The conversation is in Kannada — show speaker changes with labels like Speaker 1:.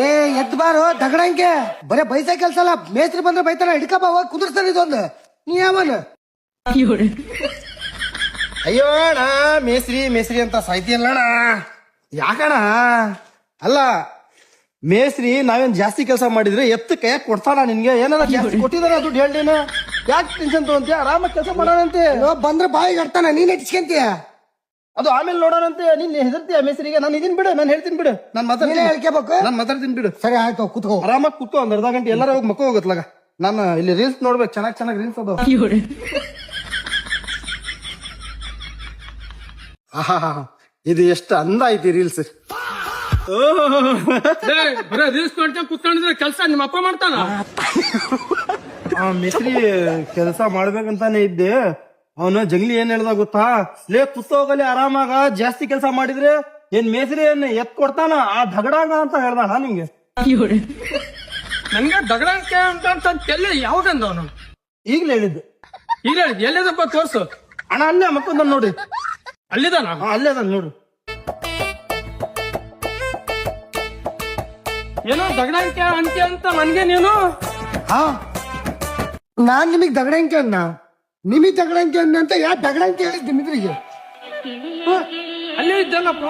Speaker 1: ಏ ಎದ್ ಬಾರು ದಗಡಂಗೆ ಬರೇ ಬೈಸ ಕೆಲ್ಸ ಅಲ್ಲ. ಮೇಸ್ತ್ರಿ ಬಂದ್ರೆ ಬೈತಾನ, ಹಿಡ್ಕಪ್ಪ ಹೋಗಿ ಕುದುರ್ತಾನೆ ಇದೊಂದು. ನೀ ಯಾವನ?
Speaker 2: ಅಯ್ಯೋ ಅಣ್ಣ, ಮೇಸ್ತ್ರಿ ಮೇಸ್ತ್ರಿ ಅಂತ ಸಾಯ್ತಿಯಲ್ಲಣ್ಣ. ಯಾಕಣ? ಅಲ್ಲ ಮೇಸ್ತ್ರಿ ನಾವೇನ್ ಜಾಸ್ತಿ ಕೆಲಸ ಮಾಡಿದ್ರೆ ಎತ್ತ ಕೈಯಾಗ ಕೊಡ್ತಾನ ನಿನ್ಗೆ? ಏನಾರ ಜಾಸ್ತಿ ಕೊಟ್ಟಿದಾರ ದುಡ್ಡು ಹೇಳಿ ನೀನು. ಯಾಕೆ ಟೆನ್ಷನ್ ತಗೊಂತೀಯ? ಆರಾಮಾಗಿ ಕೆಲಸ ಮಾಡೋಣಂತೆ.
Speaker 1: ಬಂದ್ರೆ ಬಾಯಿಗೆ ಅಡ್ತಾನ, ನೀನ್ ಇಟ್ಸ್ಕೊಂತೀಯ.
Speaker 2: ಅದು ಆಮೇಲೆ ನೋಡೋಣಂತೆ. ನೀನ್ ಹೆದರ್ತೀಯ ಮೇಸ್ತ್ರಿಗೆ? ನಾನು ಇದೀನಿ ಬಿಡು, ನಾನು ಹೇಳ್ತೀನಿ ಬಿಡು, ನಾನು
Speaker 1: ಹೇಳ್ಕೋಬೇಕು.
Speaker 2: ನಾನು ಮಾತಾಡ್ತೀನಿ ಬಿಡು.
Speaker 1: ಸರಿ ಆಯ್ತು, ಕೂತ್ಕೋ.
Speaker 2: ಆರಾಮಾಗಿ ಕೂತ್ಕೋ, ಒಂದ್ ಅರ್ಧ ಗಂಟೆ ಎಲ್ಲಾರ ಹೋಗಿ ಮಕ್ಕೋ ಹೋಗತ್ಲಾಗ. ನಾನು ಇಲ್ಲಿ ರೀಲ್ಸ್ ನೋಡ್ಬೇಕು, ಚೆನ್ನಾಗಿ ರೀಲ್ಸ್ ಅದಾವ. ಆಹಾ, ಇದು ಎಷ್ಟು ಅಂದ ಐತಿ ರೀಲ್ಸ್.
Speaker 3: ರೀಲ್ಸ್ ನೋಡ್ಕೊಂಡ್ ಕುತ್ಕೊಂಡಿದ್ರೆ ಕೆಲ್ಸ ನಿಮ್ಮ ಅಪ್ಪ ಮಾಡ್ತಾನ?
Speaker 2: ಮಿಸ್ತ್ರಿ ಕೆಲಸ ಮಾಡ್ಬೇಕಂತಾನೆ ಇದ್ದೆ. ಅವನು ಜಂಗ್ಲಿ ಏನ್ ಹೇಳ್ದ ಗೊತ್ತಾ? ಲೇ ಪುಸ್ತಕಲ್ಲಿ ಆರಾಮಾಗ ಜಾಸ್ತಿ ಕೆಲಸ ಮಾಡಿದ್ರೆ ಏನ್ ಮೇಸ್ತ್ರಿ ಏನ್ ಎತ್ ಕೊಡ್ತಾನ ಆ ದಗಡಾಗ ಅಂತ ಹೇಳ್ದ ನಿಂಗೆ.
Speaker 3: ನನ್ಗೆ ದಗಡಕ್ಕೆ ಅಂತ ಎಲ್ಲಿ ಯಾವಾಗಂದ ಅವನು?
Speaker 2: ಈಗ್ಲೇ ಹೇಳಿದ್ದು.
Speaker 3: ಈಗ ಹೇಳಿದ್ ಎಲ್ಲಿದಪ್ಪ ತೋರ್ಸು.
Speaker 2: ಅಣ್ಣ ಅಲ್ಲೇ ಮತ್ತೊಂದ ನೋಡ್ರಿ,
Speaker 3: ಅಲ್ಲಿದಾನ?
Speaker 2: ಅಲ್ಲೇ ಅದ ನೋಡ್ರಿ.
Speaker 3: ಏನೋ ದಗಡಕ್ಕೆ ಅಂತೆ ಅಂತ ನನ್ಗೆ ನೀನು.
Speaker 1: ಹಾ, ನಾನ್ ನಿಮಗ್ ದಗಡಂಕೆ ಅನ್ನ, ನಿಮಗ್ ದಗಡಂಕೆ ಅನ್ನ ಅಂತ ಯಾ ದಗಡಂಕೆ ಹೇಳಿದ್ದೆ ಮಿದ್ರಿಗೆ?
Speaker 3: ಅಲ್ಲೇ ಇದ್ದಲ್ಲಪ್ಪ.